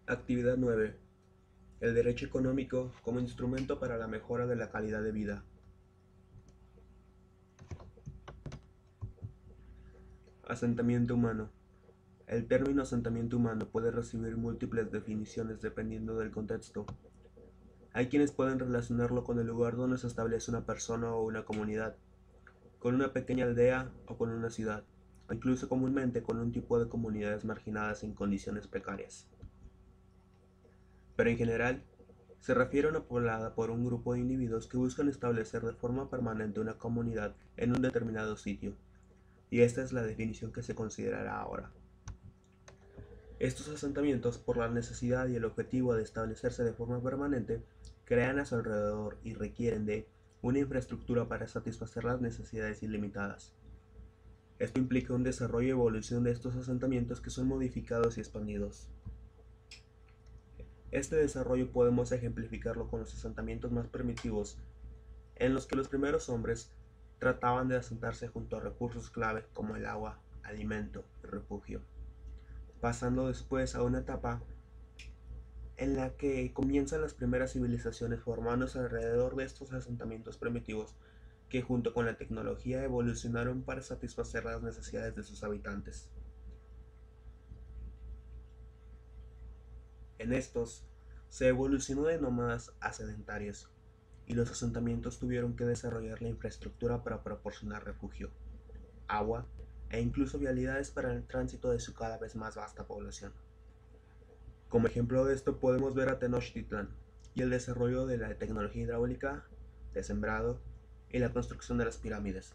Actividad 9. El derecho económico como instrumento para la mejora de la calidad de vida. Asentamiento humano. El término asentamiento humano puede recibir múltiples definiciones dependiendo del contexto. Hay quienes pueden relacionarlo con el lugar donde se establece una persona o una comunidad, con una pequeña aldea o con una ciudad, o incluso comúnmente con un tipo de comunidades marginadas en condiciones precarias. Pero en general, se refiere a una poblada por un grupo de individuos que buscan establecer de forma permanente una comunidad en un determinado sitio, y esta es la definición que se considerará ahora. Estos asentamientos, por la necesidad y el objetivo de establecerse de forma permanente, crean a su alrededor y requieren de una infraestructura para satisfacer las necesidades ilimitadas. Esto implica un desarrollo y evolución de estos asentamientos que son modificados y expandidos. Este desarrollo podemos ejemplificarlo con los asentamientos más primitivos, en los que los primeros hombres trataban de asentarse junto a recursos clave como el agua, alimento y refugio, pasando después a una etapa en la que comienzan las primeras civilizaciones formándose alrededor de estos asentamientos primitivos que junto con la tecnología evolucionaron para satisfacer las necesidades de sus habitantes. En estos, se evolucionó de nómadas a sedentarios, y los asentamientos tuvieron que desarrollar la infraestructura para proporcionar refugio, agua e incluso vialidades para el tránsito de su cada vez más vasta población. Como ejemplo de esto podemos ver a Tenochtitlán y el desarrollo de la tecnología hidráulica, de sembrado y la construcción de las pirámides.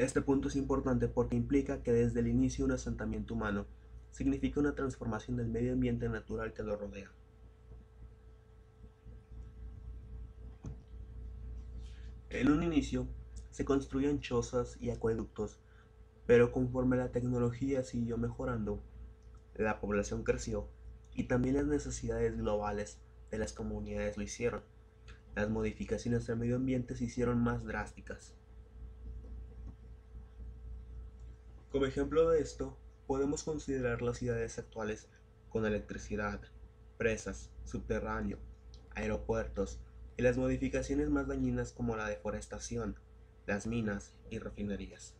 Este punto es importante porque implica que desde el inicio un asentamiento humano significa una transformación del medio ambiente natural que lo rodea. En un inicio se construían chozas y acueductos, pero conforme la tecnología siguió mejorando, la población creció y también las necesidades globales de las comunidades lo hicieron. Las modificaciones al medio ambiente se hicieron más drásticas. Como ejemplo de esto, podemos considerar las ciudades actuales con electricidad, presas, subterráneo, aeropuertos y las modificaciones más dañinas como la deforestación, las minas y refinerías.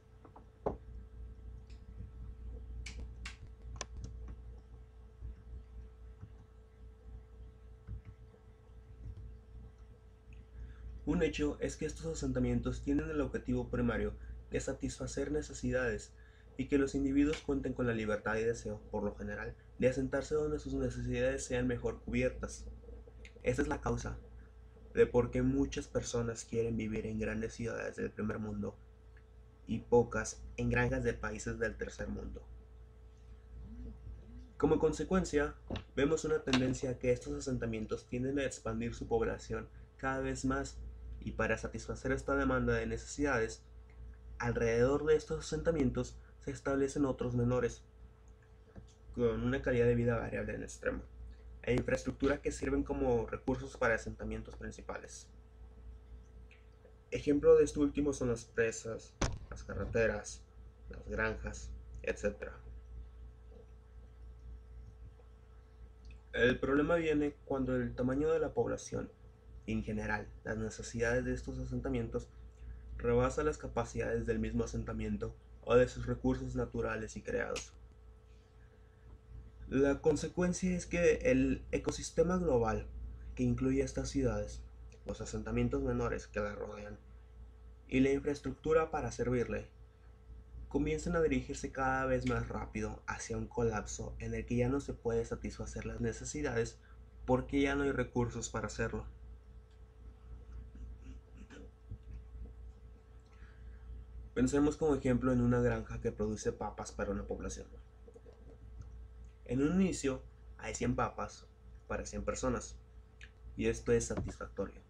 Un hecho es que estos asentamientos tienen el objetivo primario de satisfacer necesidades y que los individuos cuenten con la libertad y deseo, por lo general, de asentarse donde sus necesidades sean mejor cubiertas. Esta es la causa de por qué muchas personas quieren vivir en grandes ciudades del primer mundo y pocas en granjas de países del tercer mundo. Como consecuencia, vemos una tendencia a que estos asentamientos tienden a expandir su población cada vez más y para satisfacer esta demanda de necesidades, alrededor de estos asentamientos se establecen otros menores, con una calidad de vida variable en extremo, e infraestructura que sirven como recursos para asentamientos principales. Ejemplo de esto último son las presas, las carreteras, las granjas, etc. El problema viene cuando el tamaño de la población y en general las necesidades de estos asentamientos rebasa las capacidades del mismo asentamiento o de sus recursos naturales y creados. La consecuencia es que el ecosistema global que incluye estas ciudades, los asentamientos menores que las rodean y la infraestructura para servirle comienzan a dirigirse cada vez más rápido hacia un colapso en el que ya no se puede satisfacer las necesidades porque ya no hay recursos para hacerlo. Pensemos como ejemplo en una granja que produce papas para una población. En un inicio hay 100 papas para 100 personas y esto es satisfactorio.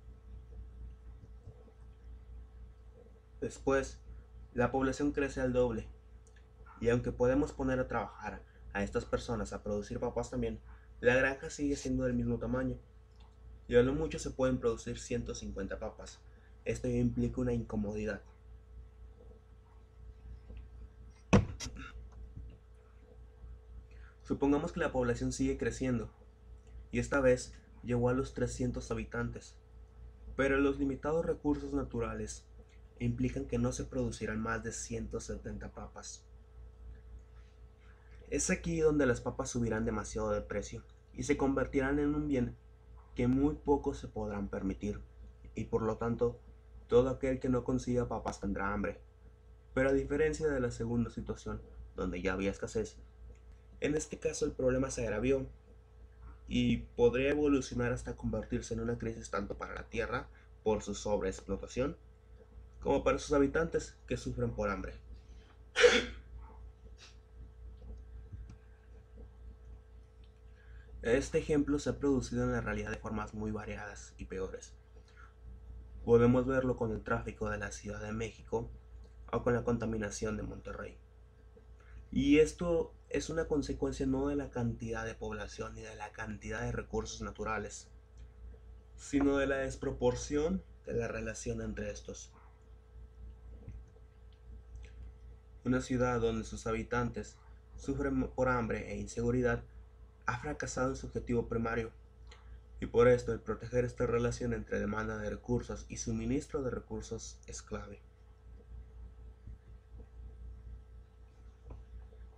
Después, la población crece al doble y aunque podemos poner a trabajar a estas personas a producir papas también, la granja sigue siendo del mismo tamaño y a lo mucho se pueden producir 150 papas. Esto ya implica una incomodidad. Supongamos que la población sigue creciendo, y esta vez llegó a los 300 habitantes, pero los limitados recursos naturales implican que no se producirán más de 170 papas. Es aquí donde las papas subirán demasiado de precio y se convertirán en un bien que muy pocos se podrán permitir, y por lo tanto, todo aquel que no consiga papas tendrá hambre. Pero a diferencia de la segunda situación, donde ya había escasez, en este caso el problema se agravió y podría evolucionar hasta convertirse en una crisis tanto para la Tierra por su sobreexplotación, como para sus habitantes que sufren por hambre. Este ejemplo se ha producido en la realidad de formas muy variadas y peores. Podemos verlo con el tráfico de la Ciudad de México o con la contaminación de Monterrey. Y esto es una consecuencia no de la cantidad de población ni de la cantidad de recursos naturales, sino de la desproporción de la relación entre estos. Una ciudad donde sus habitantes sufren por hambre e inseguridad ha fracasado en su objetivo primario, y por esto el proteger esta relación entre demanda de recursos y suministro de recursos es clave.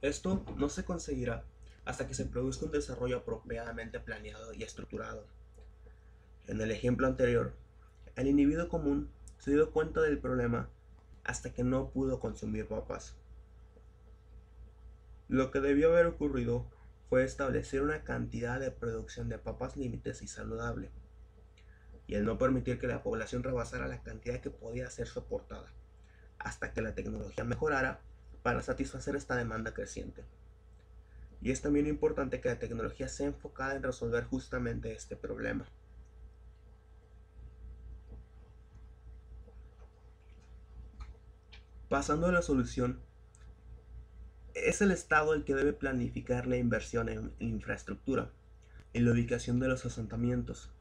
Esto no se conseguirá hasta que se produzca un desarrollo apropiadamente planeado y estructurado. En el ejemplo anterior, el individuo común se dio cuenta del problema hasta que no pudo consumir papas. Lo que debió haber ocurrido fue establecer una cantidad de producción de papas límites y saludable, y el no permitir que la población rebasara la cantidad que podía ser soportada, hasta que la tecnología mejorara para satisfacer esta demanda creciente. Y es también importante que la tecnología sea enfocada en resolver justamente este problema. Pasando a la solución, es el Estado el que debe planificar la inversión en infraestructura, en la ubicación de los asentamientos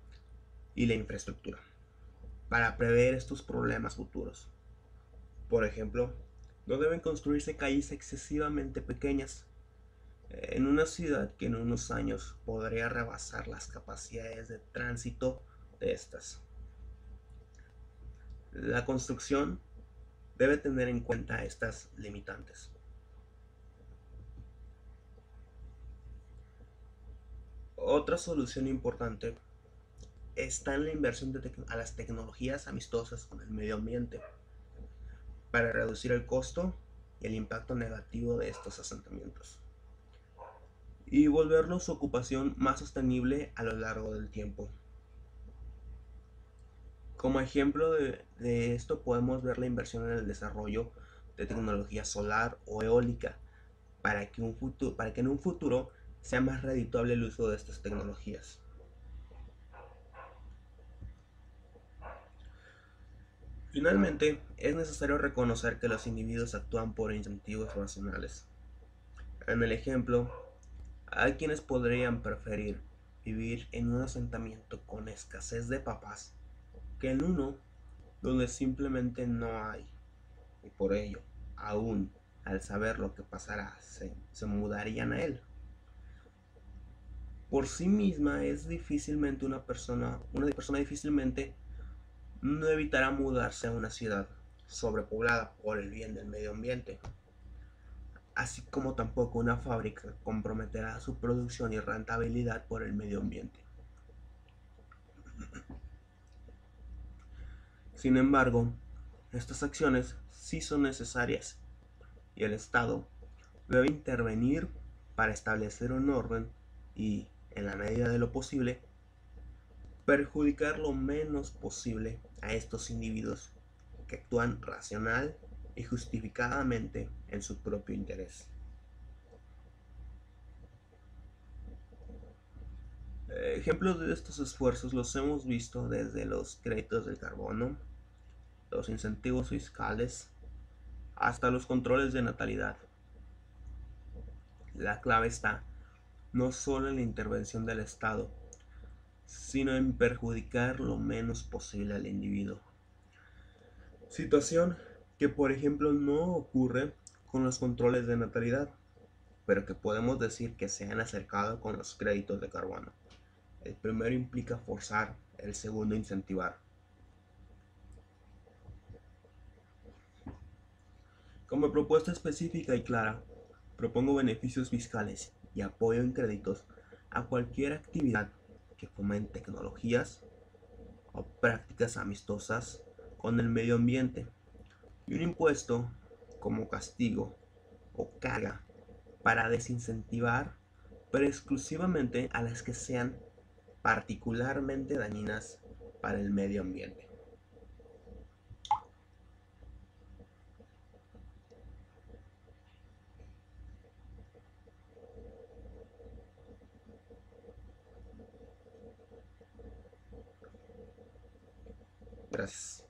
y la infraestructura, para prever estos problemas futuros. Por ejemplo, no deben construirse calles excesivamente pequeñas en una ciudad que en unos años podría rebasar las capacidades de tránsito de estas. La construcción debe tener en cuenta estas limitantes. Otra solución importante está en la inversión a las tecnologías amistosas con el medio ambiente para reducir el costo y el impacto negativo de estos asentamientos y volverlos su ocupación más sostenible a lo largo del tiempo. Como ejemplo de esto podemos ver la inversión en el desarrollo de tecnología solar o eólica para que en un futuro sea más redituable el uso de estas tecnologías. Finalmente, es necesario reconocer que los individuos actúan por incentivos racionales. En el ejemplo, hay quienes podrían preferir vivir en un asentamiento con escasez de papas que en uno donde simplemente no hay, y por ello, aún al saber lo que pasará, se mudarían a él. Por sí misma es difícilmente una persona difícilmente no evitará mudarse a una ciudad sobrepoblada por el bien del medio ambiente, así como tampoco una fábrica comprometerá su producción y rentabilidad por el medio ambiente. Sin embargo, estas acciones sí son necesarias y el Estado debe intervenir para establecer un orden y, en la medida de lo posible, perjudicar lo menos posible a estos individuos que actúan racional y justificadamente en su propio interés. Ejemplos de estos esfuerzos los hemos visto desde los créditos del carbono, los incentivos fiscales, hasta los controles de natalidad. La clave está no solo en la intervención del Estado, sino en perjudicar lo menos posible al individuo. Situación que por ejemplo no ocurre con los controles de natalidad, pero que podemos decir que se han acercado con los créditos de carbono. El primero implica forzar, el segundo incentivar. Como propuesta específica y clara, propongo beneficios fiscales y apoyo en créditos a cualquier actividad que fomente tecnologías o prácticas amistosas con el medio ambiente, y un impuesto como castigo o carga para desincentivar, pero exclusivamente a las que sean particularmente dañinas para el medio ambiente. Gracias.